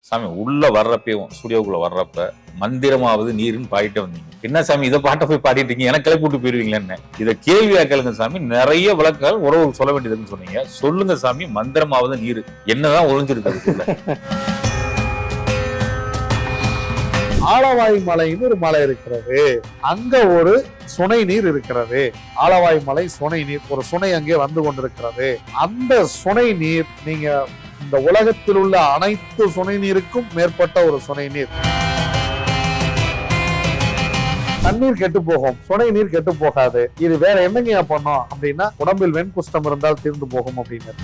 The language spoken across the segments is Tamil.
சாமி உள்ள வர்றப்பயும் ஸ்டுடியோக்குள்ள வர்றப்ப மந்திரமாவது நீருன்னு பாடிட்டு வந்தீங்க. என்ன சாமி இதை பாட்ட போய் பாடிட்டீங்க, எனக்கு கிளப்பி விட்டு போயிருவீங்களேன்னு இதை கேள்வியா கேளுங்க சாமி. நிறைய விளக்கங்கள் உறவுகள் சொல்ல வேண்டியதுன்னு சொன்னீங்க. சொல்லுங்க சாமி, மந்திரமாவது நீர் என்னதான் ஒளிஞ்சிருக்கு? ஆலவாய் மலைன்னு ஒரு மலை இருக்கிறது, அங்க ஒரு சுனை நீர் இருக்கிறது. ஆலவாய் மலை சுனை நீர், ஒரு சுனை அங்கே வந்து கொண்டிருக்கிறது. அந்த சுனை நீர் நீங்க இந்த உலகத்தில் உள்ள அனைத்து சுனை நீருக்கும் மேற்பட்ட ஒரு சுனை நீர். தண்ணீர் கெட்டு போகும், சுனை நீர் கெட்டு போகாது. இது வேற என்னங்க பண்ணோம் அப்படின்னா, உடம்பில் வெண்குஷ்டம் இருந்தால் தீர்ந்து போகும் அப்படின்னு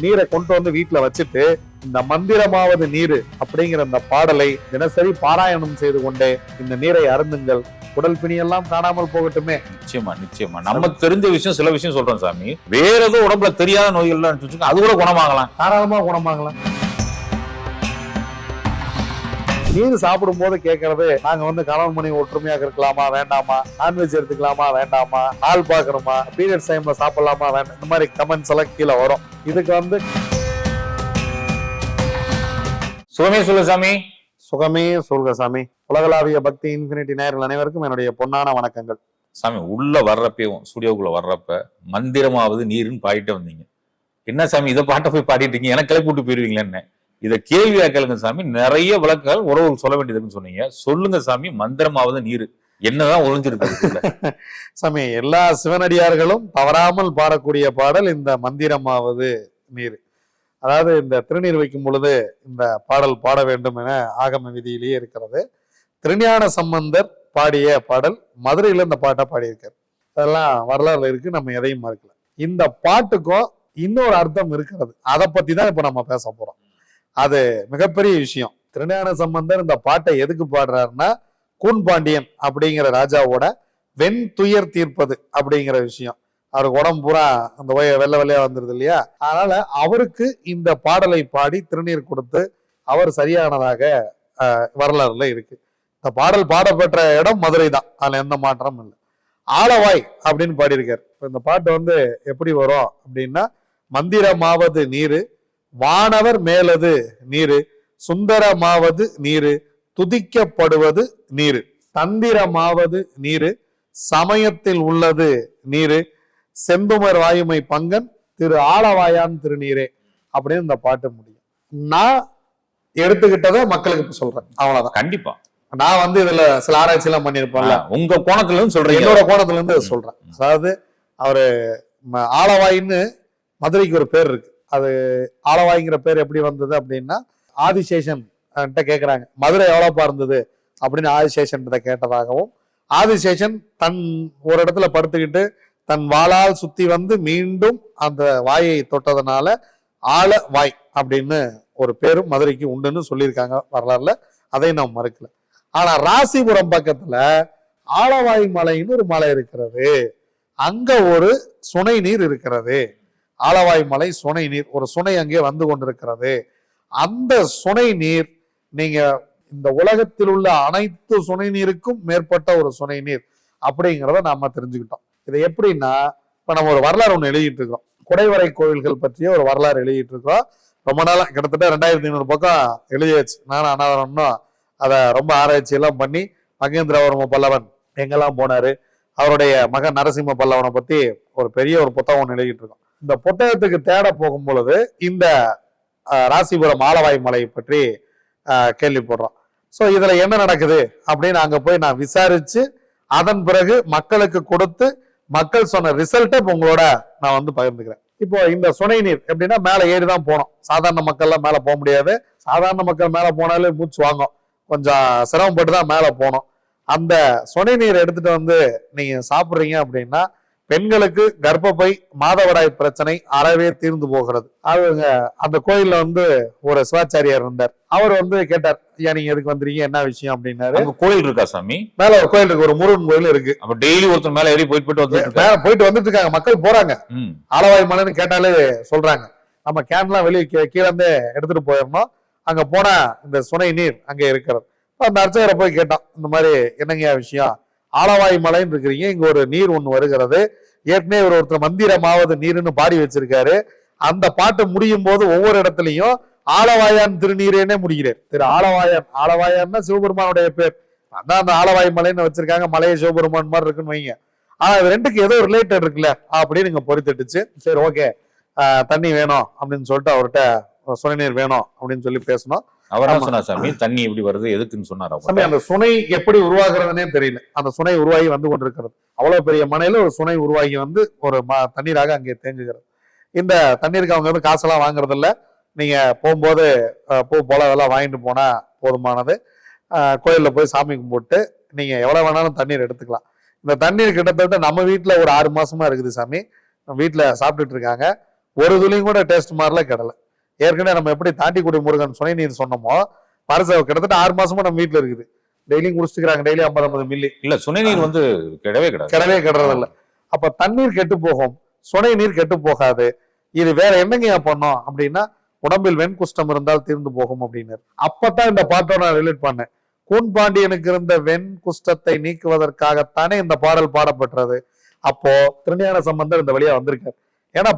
நீரை கொண்டு வந்து வீட்டுல வச்சுட்டு இந்த மந்திரமாவது நீரு அப்படிங்கிற இந்த பாடலை தினசரி பாராயணம் செய்து கொண்டே இந்த நீரை அருந்துங்கள், உடல் பிணியெல்லாம் காணாமல் போகட்டுமே. நிச்சயமா நிச்சயமா. நமக்கு தெரிஞ்ச விஷயம் சில விஷயம் சொல்றோம் சாமி. வேற ஏதோ உடம்புல தெரியாத நோய்கள் அது கூட குணமாகலாம், தாராளமா குணமாகலாம். நீர் சாப்பிடும் போது கேட்கறது, நாங்க வந்து கணவன் மனைவி ஒற்றுமையாக இருக்கலாமா வேண்டாமா, நான்வெஜ் எடுத்துக்கலாமா வேண்டாமா, ஆள் பாக்கணுமா, பீரியட்ஸ் டைம்ல சாப்பிடலாமா வேண்டாம், இந்த மாதிரி கமெண்ட்ஸ் எல்லாம் கீழே வரும். இதுக்கு வந்து சுகமே சொல்லு சாமி. சுகமே சொல்க சாமி. உலகளாவிய பக்தி இன்ஃபினிட்டி நேயர்கள் அனைவருக்கும் என்னுடைய பொன்னான வணக்கங்கள். சாமி உள்ள வர்றப்பயும் ஸ்டுடியோக்குள்ள வர்றப்ப மந்திரமாவது நீருன்னு பாடிட்டு வந்தீங்க. என்ன சாமி இதை பாட்ட போய் பாடிட்டீங்க, எனக்கு கிளப்பி விட்டு போயிருவீங்களேன்னு இதை கேள்வியா கேளுங்க சாமி. நிறைய விளக்கங்கள் உறவுகள் சொல்ல வேண்டியதுன்னு சொன்னீங்க. சொல்லுங்க சாமி, மந்திரமாவது நீர் என்னதான் ஒளிஞ்சிருக்கு? சாமி எல்லா சிவனடியார்களும் தவறாமல் பாடக்கூடிய பாடல் இந்த மந்திரமாவது நீர். அதாவது இந்த திருநீர் வைக்கும் பொழுது இந்த பாடல் பாட வேண்டும் என ஆகம விதியிலேயே இருக்கிறது. திருஞான சம்பந்தர் பாடிய பாடல், மதுரையில இந்த பாட்டை பாடியிருக்காரு. அதெல்லாம் வரலாறுல இருக்கு, நம்ம எதையும் மறுக்கல. இந்த பாட்டுக்கும் இன்னொரு அர்த்தம் இருக்கிறது, அதை பத்தி தான் இப்ப நம்ம பேச போறோம். அது மிகப்பெரிய விஷயம். திருஞான சம்பந்தர் இந்த பாட்டை எதுக்கு பாடுறாருன்னா, கூன்பாண்டியன் அப்படிங்கிற ராஜாவோட வெண் துயர் தீர்ப்பது அப்படிங்கிற விஷயம். அவருக்கு உடம்பு பூரா அந்த வெள்ளை வெள்ளையா வந்துருது இல்லையா, அதனால அவருக்கு இந்த பாடலை பாடி திருநீர் கொடுத்து அவர் சரியானதாக வரலாறுல இருக்கு. இந்த பாடல் பாடப்பெற்ற இடம் மதுரை தான், அதுல எந்த மாற்றமும் இல்லை. ஆலவாய் அப்படின்னு பாடியிருக்காரு. இந்த பாட்டு வந்து எப்படி வரும் அப்படின்னா, மந்திரமாவது நீரு, வானவர் மேலது நீரு, சுந்தரமாவது நீரு, துதிக்கப்படுவது நீரு, தந்திரமாவது நீரு, சமயத்தில் உள்ளது நீரு, செந்துமர் வாயுமை பங்கன் திரு ஆலவாயான் திருநீரே அப்படின்னு இந்த பாட்டு முடியும். நான் எடுத்துக்கிட்டதை மக்களுக்கு சொல்றேன், அவ்வளவுதான். கண்டிப்பா நான் வந்து இதுல சில ஆராய்ச்சி எல்லாம் பண்ணிருப்பேன்ல, உங்க கோணத்துல இருந்து சொல்றேன், என்னோட கோணத்துல இருந்து சொல்றேன். அதாவது அவரு ஆலவாயின்னு மதுரைக்கு ஒரு பேர் இருக்கு. அது ஆலவாய்ங்கிற பேர் எப்படி வந்தது அப்படின்னா, ஆதிசேஷன் கேக்குறாங்க மதுரை எவ்வளவுப்பா இருந்தது அப்படின்னு ஆதிசேஷன் கேட்டதாகவும், ஆதிசேஷன் தன் ஒரு இடத்துல படுத்துக்கிட்டு தன் வாளால் சுத்தி வந்து மீண்டும் அந்த வாயை தொட்டதுனால ஆலவாய் அப்படின்னு ஒரு பேரும் மதுரைக்கு உண்டுன்னு சொல்லியிருக்காங்க வரலாறுல, அதை நாம் மறுக்கல. ஆனா ராசிபுரம் பக்கத்துல ஆலவாய் மலைன்னு ஒரு மலை இருக்கிறது, அங்க ஒரு சுனை நீர் இருக்கிறது. ஆலவாய் மலை சுனை நீர், ஒரு சுனை அங்கே வந்து கொண்டிருக்கிறது. அந்த சுனை நீர் நீங்க இந்த உலகத்தில் உள்ள அனைத்து சுனை நீருக்கும் மேற்பட்ட ஒரு சுனை நீர் அப்படிங்கிறத நாம தெரிஞ்சுக்கிட்டோம். இது எப்படின்னா, இப்ப நம்ம ஒரு வரலாறு ஒண்ணு எழுதிட்டு இருக்கோம், குடைவரை கோவில்கள் பற்றிய ஒரு வரலாறு எழுதிட்டு இருக்கோம். ரொம்ப நாளா கிட்டத்தட்ட 2500 பக்கம் எழுதியாச்சு. நானும் அனாவரம்னும் அதை ரொம்ப ஆராய்ச்சி எல்லாம் பண்ணி, மகேந்திரவர்ம பல்லவன் எங்கெல்லாம் போனாரு, அவருடைய மகன் நரசிம்ம பல்லவனை பத்தி ஒரு பெரிய ஒரு புத்தகம் ஒன்று எழுதிட்டு இருக்கோம். இந்த புத்தகத்துக்கு தேட போகும் பொழுது இந்த ராசிபுரம் ஆலவாய் மலையை பற்றி கேள்விப்படுறோம். ஸோ இதுல என்ன நடக்குது அப்படின்னு அங்க போய் நான் விசாரிச்சு அதன் பிறகு மக்களுக்கு கொடுத்து மக்கள் சொன்ன ரிசல்ட்டை இப்போ உங்களோட நான் வந்து பகிர்ந்துக்கிறேன். இப்போ இந்த சுனை நீர் எப்படின்னா, மேலே ஏறிதான் போனோம். சாதாரண மக்கள்லாம் மேலே போக முடியாது. சாதாரண மக்கள் மேலே போனாலே மூச்சு வாங்கும், கொஞ்சம் சிரமப்பட்டு தான் மேலே போனோம். அந்த சுனை நீர் எடுத்துட்டு வந்து நீங்க சாப்பிட்றீங்க அப்படின்னா, பெண்களுக்கு கர்ப்பப்பை மாதவிடாய் பிரச்சனை அறவே தீர்ந்து போகிறது. அவங்க அந்த கோயில்ல வந்து ஒரு சிவாச்சாரியார் இருந்தார். அவர் வந்து கேட்டார், ஐயா நீங்க எதுக்கு வந்துறீங்க, என்ன விஷயம் அப்படின்னாரு. கோயில் இருக்கா சாமி? மேல ஒரு கோயில் இருக்கு, ஒரு முருகன் கோயில் இருக்கு. அப்ப டெய்லி ஒருத்தர் மேல ஏறி போயிட்டு வந்துட்டு இருக்காங்க, மக்கள் போறாங்க. ஆலவாய் மலைன்னு கேட்டாலே சொல்றாங்க. நம்ம கேன்லாம் வெளியே கீழே இருந்து எடுத்துட்டு போயிடணும். அங்க போனா இந்த சுனை நீர் அங்க இருக்கிறது. அந்த அர்ச்சகரை போய் கேட்டோம், இந்த மாதிரி என்னங்க விஷயம், ஆலவாய் மலைன்னு இருக்கிறீங்க, இங்க ஒரு நீர் ஒண்ணு வருகிறது, ஏற்கனவே ஒருத்தர் மந்திரமாவது நீருன்னு பாடி வச்சிருக்காரு, அந்த பாட்டு முடியும் போது ஒவ்வொரு இடத்துலயும் ஆலவாயான் திருநீரேனே முடிகிறார். திரு ஆலவாயான், ஆலவாயான்னா சிவபெருமானுடைய பேர். அதான் அந்த ஆலவாய் மலைன்னு வச்சிருக்காங்க, மலையை சிவபெருமான் மாதிரி இருக்குன்னு வைங்க. ஆனா இது ரெண்டுக்கு ஏதோ ரிலேட்டட் இருக்குல்ல அப்படின்னு நீங்க பொறுத்துட்டுச்சு. சரி ஓகே, தண்ணி வேணும் அப்படின்னு சொல்லிட்டு அவர்கிட்ட சுனை நீர் வேணும் அப்படின்னு சொல்லி பேசணும். அவர் என்ன சொன்னார் சாமி, தண்ணி எப்படி வருது எதுக்குன்னு சொன்னார். சாமி அந்த சுனை எப்படி உருவாகிறதுனே தெரியல. அந்த சுனை உருவாகி வந்து கொண்டிருக்கிறது. அவ்வளவு பெரிய மனையில ஒரு சுனை உருவாகி வந்து ஒரு தண்ணீராக அங்கே தேங்குகிறது. இந்த தண்ணீருக்கு அவங்க வந்து காசெல்லாம் வாங்குறது இல்ல. நீங்க போகும்போது பூ போல அதெல்லாம் வாங்கிட்டு போனா போதுமானது. கோயில்ல போய் சாமி கும்பிட்டு நீங்க எவ்வளவு வேணாலும் தண்ணீர் எடுத்துக்கலாம். இந்த தண்ணீர் கிட்டத்தட்ட நம்ம வீட்டுல ஒரு 6 மாசமா இருக்குது சாமி. நம்ம வீட்டுல சாப்பிட்டுட்டு இருக்காங்க. ஒரு துளியும் கூட டேஸ்ட் மாதிரிலாம் கிடல. ஏற்கனவே நம்ம எப்படி தாண்டிக்குடி முருகன் சுனை நீர் சொன்னோமோ, பரிசு கிட்டத்தட்ட 6 மாசமா நம்ம வீட்டுல இருக்குது. டெய்லியும் குடிச்சுக்கிறாங்க, டெய்லி 50 மில்லி. இல்ல சுனை நீர் வந்து கிடவே கிடறது இல்ல. அப்ப தண்ணீர் கெட்டு போகும், சுனை நீர் கெட்டு போகாது. இது வேற என்னங்க பண்ணோம் அப்படின்னா, உடம்பில் வெண்குஷ்டம் இருந்தால் தீர்ந்து போகும் அப்படின்னு. அப்பதான் இந்த பாட்டை நான் ரிலேட் பண்ணேன். கூன்பாண்டியனுக்கு இருந்த வெண்குஷ்டத்தை நீக்குவதற்காகத்தானே இந்த பாடல் பாடப்பட்டது. அப்போ திருஞான சம்பந்தர் இந்த வழியா வந்திருக்காரு. ஏன்னா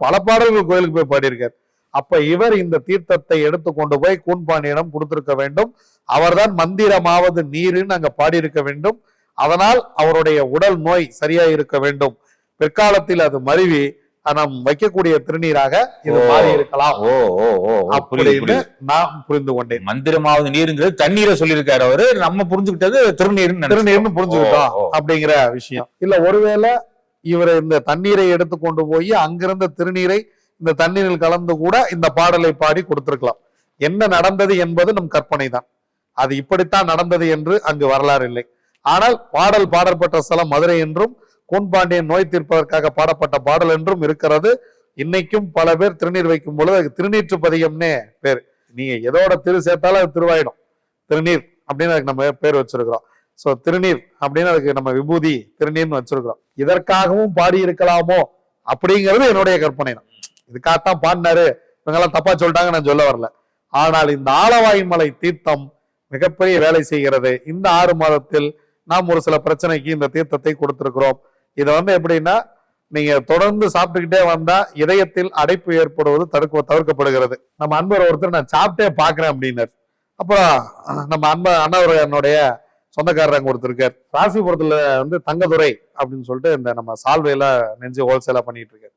பல பாடல்கள் கோயிலுக்கு போய் பாடியிருக்காரு. அப்ப இவர் இந்த தீர்த்தத்தை எடுத்து கொண்டு போய் கூன்பாண்டியனிடம் கொடுத்திருக்க வேண்டும். அவர்தான் மந்திரமாவது நீருன்னு அங்க பாடியிருக்க வேண்டும். அதனால் அவருடைய உடல் நோய் சரியா இருக்க வேண்டும். பிற்காலத்தில் அது மருவி நாம் வைக்கக்கூடிய திருநீராக இது மாறி இருக்கலாம் அப்படின்னு நான் புரிந்து கொண்டேன். மந்திரமாவது நீருங்கிறது தண்ணீரை சொல்லியிருக்காரு அவரு, நம்ம புரிஞ்சுக்கிட்டது திருநீர்னு புரிஞ்சுக்கிட்டோம் அப்படிங்கிற விஷயம். இல்ல ஒருவேளை இவர் இந்த தண்ணீரை எடுத்து கொண்டு போய் அங்கிருந்த திருநீரை இந்த தண்ணீரில் கலந்து கூட இந்த பாடலை பாடி கொடுத்திருக்கலாம். என்ன நடந்தது என்பது நம் கற்பனை தான். அது இப்படித்தான் நடந்தது என்று அங்கு வரலாறு இல்லை. ஆனால் பாடல் பாடப்பட்ட ஸ்தலம் மதுரை என்றும் கூன்பாண்டியன் நோய் தீர்ப்பதற்காக பாடப்பட்ட பாடல் என்றும் இருக்கிறது. இன்னைக்கும் பல பேர் திருநீர் வைக்கும் பொழுது அதுக்கு திருநீற்று பதிகம்னே பேர். நீங்க எதோட திரு சேர்த்தாலும் அது திருவாயிடும். திருநீர் அப்படின்னு அதுக்கு நம்ம பேர் வச்சிருக்கிறோம். சோ திருநீர் அப்படின்னு அதுக்கு நம்ம விபூதி திருநீர்னு வச்சிருக்கிறோம். இதற்காகவும் பாடி இருக்கலாமோ அப்படிங்கிறது என்னுடைய கற்பனை தான். இதுக்காகத்தான் பாடினாரு, இவங்கெல்லாம் தப்பா சொல்லிட்டாங்க நான் சொல்ல வரல. ஆனால் இந்த ஆலவாய் மலை தீர்த்தம் மிகப்பெரிய வேலை செய்கிறது. இந்த 6 மாதத்தில் நாம் ஒரு சில பிரச்சனைக்கு இந்த தீர்த்தத்தை கொடுத்திருக்கிறோம். இதை வந்து எப்படின்னா, நீங்க தொடர்ந்து சாப்பிட்டுக்கிட்டே வந்தா இதயத்தில் அடைப்பு ஏற்படுவது தவிர்க்கப்படுகிறது. நம்ம அன்பர் ஒருத்தர் நான் சாப்பிட்டே பாக்குறேன் அப்படின்னாரு. அப்புறம் நம்ம அண்ணவருடைய சொந்தக்காரங்க ஒருத்தர் இருக்கார், ராசிபுரத்துல வந்து தங்கதுரை அப்படின்னு சொல்லிட்டு இந்த நம்ம சால்வையில நெஞ்சு ஹோல்சேலா பண்ணிட்டு இருக்காரு.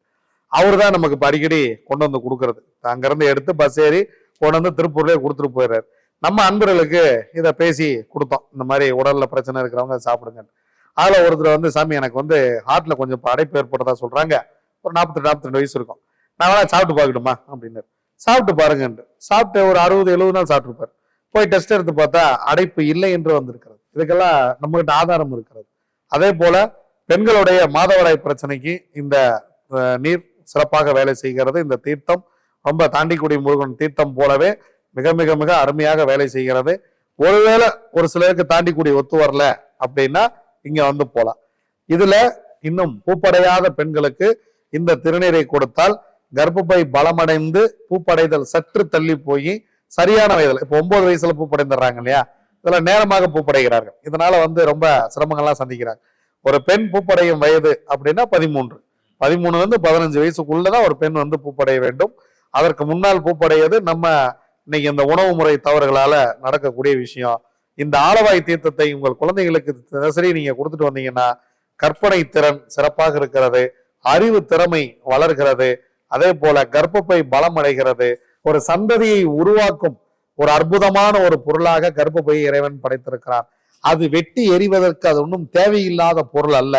அவரு தான் நமக்கு அடிக்கடி கொண்டு வந்து கொடுக்கறது. அங்கிருந்து எடுத்து பஸ் ஏறி கொண்டு வந்து திருப்பூர்லயே கொடுத்துட்டு போயிடுறாரு. நம்ம அன்பர்களுக்கு இதை பேசி கொடுத்தோம், இந்த மாதிரி உடல்ல பிரச்சனை இருக்கிறவங்க சாப்பிடுங்க. அதுல ஒருத்தர் வந்து, சாமி எனக்கு வந்து ஹார்ட்ல கொஞ்சம் அடைப்பு ஏற்பட்டதா சொல்றாங்க, ஒரு 42 வயசு இருக்கும், நான் வேணா சாப்பிட்டு பார்க்கட்டுமா அப்படின்னு. சாப்பிட்டு பாருங்கன்ட்டு சாப்பிட்டு ஒரு 60-70 நாள் சாப்பிட்டுருப்பாரு. போய் டெஸ்ட் எடுத்து பார்த்தா அடைப்பு இல்லை என்று வந்திருக்கிறது. இதுக்கெல்லாம் நம்ம கிட்ட ஆதாரம் இருக்கிறது. அதே போல பெண்களுடைய மாதவிடாய் பிரச்சனைக்கு இந்த நீர் சிறப்பாக வேலை செய்கிறது. இந்த தீர்த்தம் ரொம்ப தாண்டிக்குடி முருகன் தீர்த்தம் போலவே மிக மிக மிக அருமையாக வேலை செய்கிறது. ஒருவேளை ஒரு சிலருக்கு தாண்டிக்குடி ஒத்து வரல அப்படின்னா இங்க வந்து போலாம். இதுல இன்னும் பூப்படையாத பெண்களுக்கு இந்த திருநீரை கொடுத்தால் கர்ப்பப்பை பலமடைந்து பூப்படைதல் சற்று தள்ளி போய் சரியான வயதுல, இப்ப 9 வயசுல பூப்படைந்துடுறாங்க இல்லையா, இதுல நேரமாக பூப்படைகிறார்கள். இதனால வந்து ரொம்ப சிரமங்கள்லாம் சந்திக்கிறாங்க. ஒரு பெண் பூப்படையும் வயது அப்படின்னா 13 15 வயசுக்குள்ளதான் ஒரு பெண் வந்து பூப்படைய வேண்டும். அதற்கு முன்னால் பூப்படையது நம்ம இன்னைக்கு இந்த உணவு முறை தவறுகளால நடக்கக்கூடிய விஷயம். இந்த ஆலவாய் தீர்த்தத்தை உங்கள் குழந்தைகளுக்கு தினசரி நீங்க கொடுத்துட்டு வந்தீங்கன்னா கற்பனை திறன் சிறப்பாக இருக்கிறது, அறிவு திறமை வளர்கிறது, அதே போல கர்ப்பப்பை பலம் அடைகிறது. ஒரு சந்ததியை உருவாக்கும் ஒரு அற்புதமான ஒரு பொருளாக கர்ப்பப்பையை இறைவன் படைத்திருக்கிறார். அது வெட்டி எறிவதற்கு அது ஒன்றும் தேவையில்லாத பொருள் அல்ல.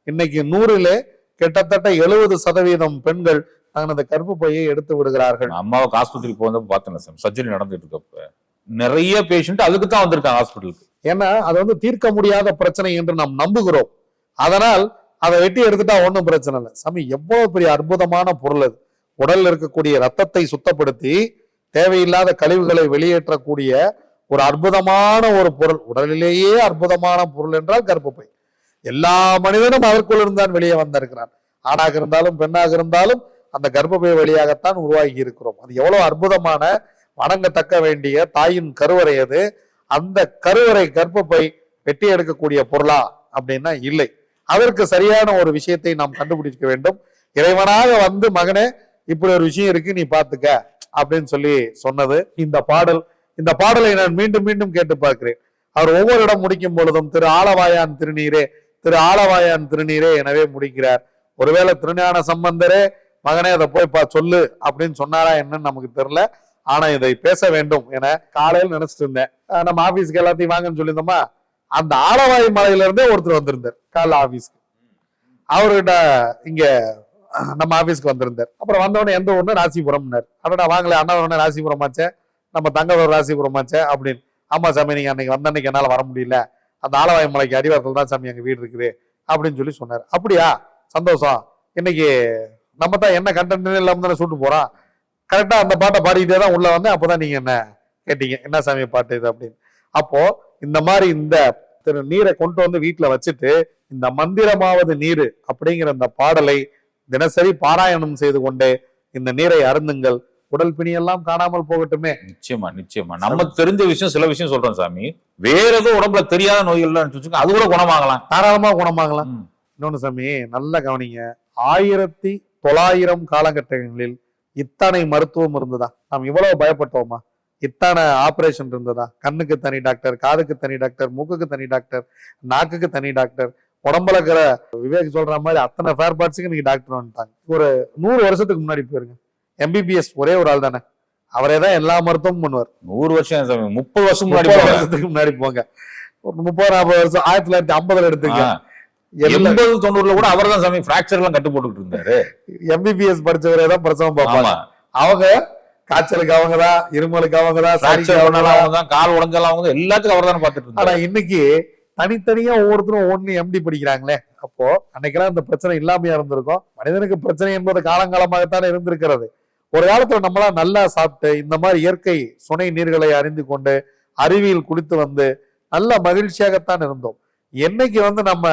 இன்னைக்கு 100லே கிட்டத்தட்ட 70% பெண்கள் தனது கர்ப்பப்பையை எடுத்து விடுகிறார்கள். அம்மாவுக்கு ஆஸ்பத்திரிக்கு போனப்ப பார்த்தேன், சர்ஜரி நடந்துட்டு இருக்கப்ப நிறைய பேஷண்ட் அதுக்கு தான் வந்திருக்காங்க ஹாஸ்பிட்டலுக்கு. ஏன்னா அது வந்து தீர்க்க முடியாத பிரச்சனை என்று நாம் நம்புகிறோம். அதனால் அதை வெட்டி எடுத்துட்டா ஒன்றும் பிரச்சனை இல்லை. சாமி எவ்வளவு பெரிய அற்புதமான பொருள் அது. உடல்ல இருக்கக்கூடிய ரத்தத்தை சுத்தப்படுத்தி தேவையில்லாத கழிவுகளை வெளியேற்றக்கூடிய ஒரு அற்புதமான ஒரு பொருள். உடலிலேயே அற்புதமான பொருள் என்றால் கர்ப்பப்பை. எல்லா மனிதனும் அதற்குள் இருந்தான் வெளியே வந்திருக்கிறான். ஆணாக இருந்தாலும் பெண்ணாக இருந்தாலும் அந்த கர்ப்பப்பை வழியாகத்தான் உருவாகி இருக்கிறோம். அது எவ்வளவு அற்புதமான வணங்கத்தக்க வேண்டிய தாயின் கருவறை அது. அந்த கருவறை கர்ப்பப்பை வெட்டி எடுக்கக்கூடிய பொருளா அப்படின்னா இல்லை. அதற்கு சரியான ஒரு விஷயத்தை நாம் கண்டுபிடிக்க வேண்டும். இறைவனாக வந்து, மகனே இப்படி ஒரு விஷயம் இருக்கு, நீ பாத்துக்க அப்படின்னு சொல்லி சொன்னது இந்த பாடலை நான் மீண்டும் மீண்டும் கேட்டு பார்க்கிறேன். அவர் ஒவ்வொரு இடம் முடிக்கும் பொழுதும் திரு ஆலவாயான் திருநீரே எனவே முடிக்கிறார். ஒருவேளை திருஞான சம்பந்தரே மகனே அதை போய் சொல்லு அப்படின்னு சொன்னாரா என்னன்னு நமக்கு தெரியல. ஆனா இதை பேச வேண்டும் என காலையில் நினைச்சிட்டு இருந்தேன். நம்ம ஆபீஸ்க்கு எல்லாத்தையும் வாங்கன்னு சொல்லியிருந்தோமா, அந்த ஆலவாய் மலையில இருந்தே ஒருத்தர் வந்திருந்தார் காலைல ஆபீஸ்க்கு. அவர்கிட்ட இங்க நம்ம ஆபீஸ்க்கு வந்திருந்தார். அப்புறம் வந்தவொடனே எந்த ஊர்னு ராசிபுரம்னார். அதோட வாங்கல அண்ணா ராசிபுரம் ஆச்சே, நம்ம தங்கவர் ராசிபுரம் ஆச்சே அப்படின்னு. ஆமா சாமி, நீங்க அன்னைக்கு வந்த அன்னைக்கு என்னால வர முடியல, அந்த ஆலவாய் மலைக்கு அடிவாரத்தில் தான் சாமி எங்க வீடு இருக்குது அப்படின்னு சொல்லி சொன்னார். அப்படியா, சந்தோஷம். இன்னைக்கு நம்ம தான் என்ன கண்டென்ட் இல்லாம தானே சூட்டு போறோம். கரெக்டா அந்த பாட்டை பாடிக்கிட்டே தான் உள்ள வந்து அப்பதான் நீங்க என்ன கேட்டீங்க, என்ன சாமி பாட்டு இது அப்படின்னு. அப்போ இந்த மாதிரி இந்த நீரை கொண்டு வந்து வீட்டுல வச்சுட்டு இந்த மந்திரமாவது நீரு அப்படிங்கிற இந்த பாடலை தினசரி பாராயணம் செய்து கொண்டே இந்த நீரை அருந்துங்கள், உடல் பிணியெல்லாம் காணாமல் போகட்டுமே. நிச்சயமா நிச்சயமா. நம்ம தெரிஞ்ச விஷயம் சில விஷயம் சொல்றோம் சாமி, வேற ஏதோ உடம்புல தெரியாத நோய்கள் அது கூட குணமாகலாம், தாராளமா குணமாகலாம். இன்னொன்னு சாமி நல்லா கவனிங்க, 1900 காலகட்டங்களில் இத்தனை மருத்துவம் இருந்ததா? நாம் இவ்வளவு பயப்பட்டோமா? இத்தனை ஆபரேஷன் இருந்ததா? கண்ணுக்கு தனி டாக்டர், காதுக்கு தனி டாக்டர், மூக்குக்கு தனி டாக்டர், நாக்குக்கு தனி டாக்டர், உடம்புல இருக்கிற விவேக் சொல்ற மாதிரி அத்தனை ஃபேர் பார்ட்ஸுக்கு நீங்க டாக்டர் வந்துட்டாங்க. ஒரு 100 வருஷத்துக்கு முன்னாடி போயிருங்க, எம்பிபிஎஸ் ஒரே ஒரு ஆள் தானே, அவரே தான் எல்லா மருத்துவமும் பண்ணுவார். 100 வருஷம் 30 வருஷத்துக்கு முன்னாடி போங்க, 30-40 வருஷம், 1950 எடுத்துங்க, 80-90 கூட அவர் தான் சாமி பிராக்சர் எல்லாம் கட்டு போட்டுக்கிட்டு இருந்தாரு. எம்பிபிஎஸ் படிச்சவரே தான் பிரசவம் பார்ப்பாங்க. அவங்க காய்ச்சலுக்கு அவங்கதான், இருமலுக்கு அவங்கதான், கால் உடஞ்சாலும் அவங்க எல்லாத்துக்கும் அவர் தானே பார்த்துட்டு இருந்தாரு. ஆனா இன்னைக்கு தனித்தனியா ஒவ்வொருத்தரும் ஒண்ணு எம்டி படிக்கிறாங்களே. அப்போ அன்னைக்கெல்லாம் இந்த பிரச்சனை இல்லாமையா இருந்திருக்கும். மனிதனுக்கு பிரச்சனை என்பது காலங்காலமாகத்தானே இருந்திருக்கிறது. ஒரு காலத்துல நம்மளாம் நல்லா சாப்பிட்டு இந்த மாதிரி இயற்கை சுனை நீர்களை அறிந்து கொண்டு அறிவியல் குடித்து வந்து நல்ல மகிழ்ச்சியாகத்தான் இருந்தோம். என்னைக்கு வந்து நம்ம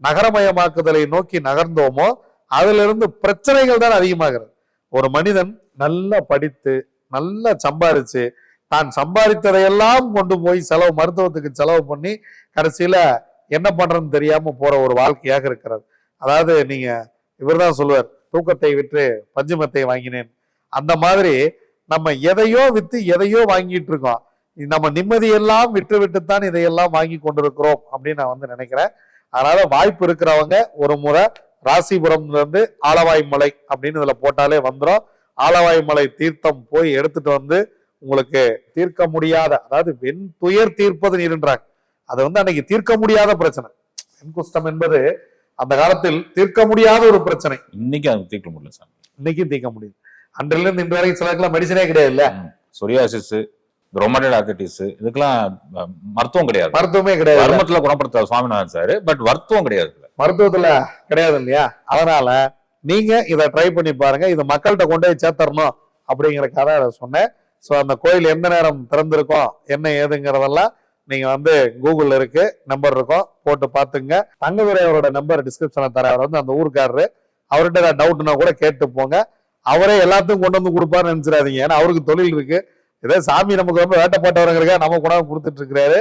நகரமயமாக்குதலை நோக்கி நகர்ந்தோமோ அதுல இருந்து பிரச்சனைகள் தான் அதிகமாகிறது. ஒரு மனிதன் நல்லா படித்து நல்லா சம்பாரிச்சு தான் சம்பாதித்ததையெல்லாம் கொண்டு போய் மருத்துவத்துக்கு செலவு பண்ணி கடைசியில என்ன பண்றதுன்னு தெரியாம போற ஒரு வாழ்க்கையாக இருக்கிறது. அதாவது நீங்க இவர்தான் சொல்லுவார், தூக்கத்தை விற்று பஞ்சுமத்தை வாங்கினேன். அந்த மாதிரி நம்ம எதையோ வித்து எதையோ வாங்கிட்டு இருக்கோம். நம்ம நிம்மதியெல்லாம் விட்டுத்தான் இதையெல்லாம் வாங்கி கொண்டிருக்கிறோம் அப்படின்னு நான் வந்து நினைக்கிறேன். அதனால வாய்ப்பு இருக்கிறவங்க ஒரு முறை ராசிபுரம்ல இருந்து ஆலவாய் மலை அப்படின்னு இதுல போட்டாலே வந்துடும். ஆலவாய் மலை தீர்த்தம் போய் எடுத்துட்டு வந்து உங்களுக்கு தீர்க்க முடியாத, அதாவது வெண் துயர் தீர்ப்பது நீர்ன்றாங்க, அது வந்து அன்னைக்கு தீர்க்க முடியாத பிரச்சனை. வெண்குஷ்டம் என்பது அந்த காலத்தில் தீர்க்க முடியாத ஒரு பிரச்சனை. இன்னைக்கு அது தீர்க்க முடியல சார், இன்னைக்கும் தீர்க்க முடியும். அன்றில இருந்து இன்று வரைக்கும் சிலருக்குலாம் மெடிசனே கிடையாது இல்ல. சொரியாசிஸ், ரொமட்டட் ஆர்த்ரைட்டிஸ், இதுக்கெல்லாம் மருத்துவம் கிடையாது, மருத்துவமே கிடையாது. மருத்துவத்துல குணப்படுத்த சுவாமிநாதன் சார், பட் மருத்துவம் கிடையாது, மருத்துவத்துல கிடையாது இல்லையா. அதனால நீங்க இதை ட்ரை பண்ணி பாருங்க. இதை மக்கள்கிட்ட கொண்டு போய் சேர்த்தரணும் அப்படிங்கிறக்காக அதை சொன்னேன். ஸோ அந்த கோயில் எந்த நேரம் திறந்திருக்கோம் என்ன ஏதுங்கிறதெல்லாம் நீங்க வந்து கூகுள்ல இருக்கு, நம்பர் இருக்கும், போட்டு பாத்துங்க. தங்கதுரை அவரோட நம்பர் டிஸ்கிரிப்ஷன்ல தர. அவர் வந்து அந்த ஊருக்காரரு, அவர்கிட்ட ஏதாவது டவுட்னா கூட கேட்டு போங்க. அவரே எல்லாத்தையும் கொண்டு வந்து கொடுப்பாருன்னு நினைச்சிடாதீங்க. ஏன்னா அவருக்கு தொழில் இருக்கு. இதே சாமி நமக்கு ரொம்ப வேட்டப்பட்டவருங்கிறக்க நம்ம கூட கொடுத்துட்டு இருக்கிறாரு.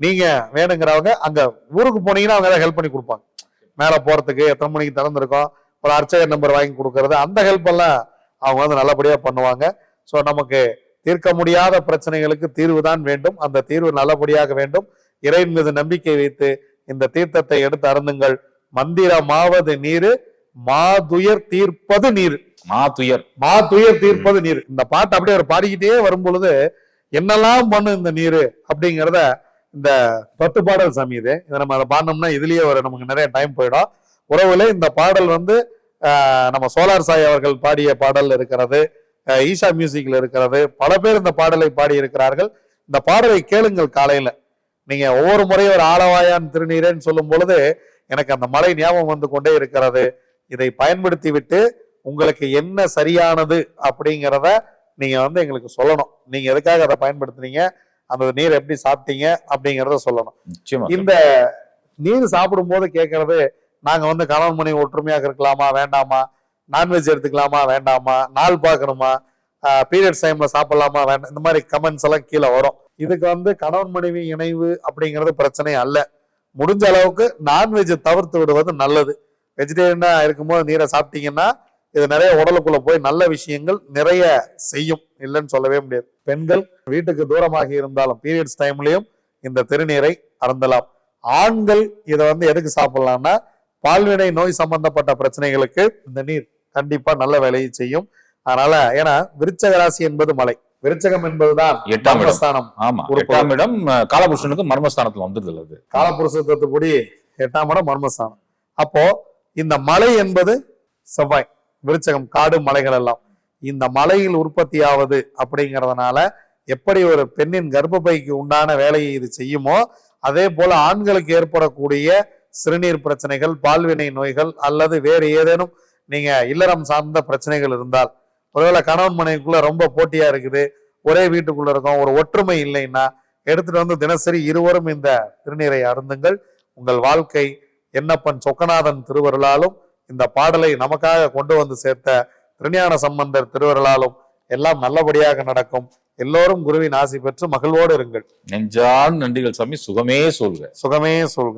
நீங்க வேணுங்கிறவங்க அங்க ஊருக்கு போனீங்கன்னா அவங்க ஏதாவது ஹெல்ப் பண்ணி கொடுப்பாங்க. மேல போறதுக்கு எத்தனை மணிக்கு திறந்திருக்கோம், ஒரு அர்ச்சகர் நம்பர் வாங்கி கொடுக்கறது, அந்த ஹெல்ப் எல்லாம் அவங்க வந்து நல்லபடியா பண்ணுவாங்க. ஸோ நமக்கு தீர்க்க முடியாத பிரச்சனைகளுக்கு தீர்வு தான் வேண்டும். அந்த தீர்வு நல்லபடியாக வேண்டும். இறைவன் மீது நம்பிக்கை வைத்து இந்த தீர்த்தத்தை எடுத்து அருந்துங்கள். மந்திரமாவது நீரு, மாதுயர் தீர்ப்பது நீர். மாதுயர் தீர்ப்பது நீர். இந்த பாட்டு அப்படியே அவர் பாடிக்கிட்டே வரும் பொழுது என்னெல்லாம் பண்ணும் இந்த நீரு அப்படிங்கிறத, இந்த 10 பாடல் சாமி இது. இதை நம்ம அதை பாடினோம்னா இதுலயே நமக்கு நிறைய டைம் போயிடும். உறவுல இந்த பாடல் வந்து நம்ம சோலார் சாய் அவர்கள் பாடிய பாடல் இருக்கிறது, ஈஷா மியூசிக்ல இருக்கிறது. பல பேர் இந்த பாடலை பாடி இருக்கிறார்கள். இந்த பாடலை கேளுங்கள். காலையில நீங்க ஒவ்வொரு முறையும் ஒரு ஆலவாயான் திருநீரேன்னு சொல்லும் பொழுது எனக்கு அந்த மலை ஞாபகம் வந்து கொண்டே இருக்கிறது. இதை பயன்படுத்தி விட்டு உங்களுக்கு என்ன சரியானது அப்படிங்கிறத நீங்க வந்து எங்களுக்கு சொல்லணும். நீங்க எதுக்காக அதை பயன்படுத்துனீங்க, அந்த நீர் எப்படி சாப்பிட்டீங்க அப்படிங்கிறத சொல்லணும். இந்த நீர் சாப்பிடும் போது கேட்கறது, நாங்க வந்து கணவன் மனைவி ஒற்றுமையாக இருக்கலாமா வேண்டாமா, நான்வெஜ் எடுத்துக்கலாமா வேண்டாமா, நாள் பார்க்கணுமா, பீரியட்ஸ் டைம்ல சாப்பிடலாமா வேண்டாம், இந்த மாதிரி கமெண்ட்ஸ் எல்லாம் கீழே வரும். இதுக்கு வந்து கணவன் மனைவி இணைவு அப்படிங்கிறது பிரச்சனை அல்ல. முடிஞ்ச அளவுக்கு நான்வெஜ் தவிர்த்து விடுவது நல்லது. வெஜிடேரியனா இருக்கும்போது நீரை சாப்பிட்டீங்கன்னா இது நிறைய உடலுக்குள்ள போய் நல்ல விஷயங்கள் நிறைய செய்யும், இல்லைன்னு சொல்லவே முடியாது. பெண்கள் வீட்டுக்கு தூரமாகி இருந்தாலும் பீரியட்ஸ் டைம்லயும் இந்த திருநீரை அருந்தலாம். ஆண்கள் இதை எதுக்கு சாப்பிடலாம்னா, பால்வினை நோய் சம்பந்தப்பட்ட பிரச்சனைகளுக்கு இந்த நீர் கண்டிப்பா நல்ல வேலையை செய்யும். அதனால ஏன்னா விருச்சக ராசி என்பது மலை, விருச்சகம் என்பதுதான் 8ஆம் இடம். ஸ்தானம். ஆமா, 8ஆம் இடம் காலபுருஷனுக்கு மர்மஸ்தானத்துல வந்துருது. அது காலபுருஷத்துப்படி 8ஆம் இடம் மர்மஸ்தானம். அப்போ இந்த மலை என்பது செவ்வாய், விருச்சகம், காடு, மலைகள் எல்லாம் இந்த மலையில் உற்பத்தியாவது அப்படிங்கிறதுனால எப்படி ஒரு பெண்ணின் கர்ப்பப்பைக்கு உண்டான வேலையை இது செய்யுமோ, அதே போல ஆண்களுக்கு ஏற்படக்கூடிய சிறுநீர் பிரச்சனைகள், பால்வினை நோய்கள் அல்லது வேறு ஏதேனும் நீங்க இல்லறம் சார்ந்த பிரச்சனைகள் இருந்தால், ஒருவேளை கணவன் மனைவிக்குள்ள ரொம்ப போட்டியா இருக்குது, ஒரே வீட்டுக்குள்ள இருக்கோம், ஒரு ஒற்றுமை இல்லைன்னா எடுத்துட்டு தினசரி இருவரும் இந்த திருநீரை அருந்துங்கள். உங்கள் வாழ்க்கை என்னப்பன் சொக்கநாதன் திருவருளாலும் இந்த பாடலை நமக்காக கொண்டு வந்து சேர்த்த திருஞான சம்பந்தர் திருவருளாலும் எல்லாம் நல்லபடியாக நடக்கும். எல்லோரும் குருவின் ஆசி பெற்று மகிழ்வோடு இருங்கள். நெஞ்சான் நன்றிகள் சாமி. சுகமே சொல்க. சுகமே சொல்க.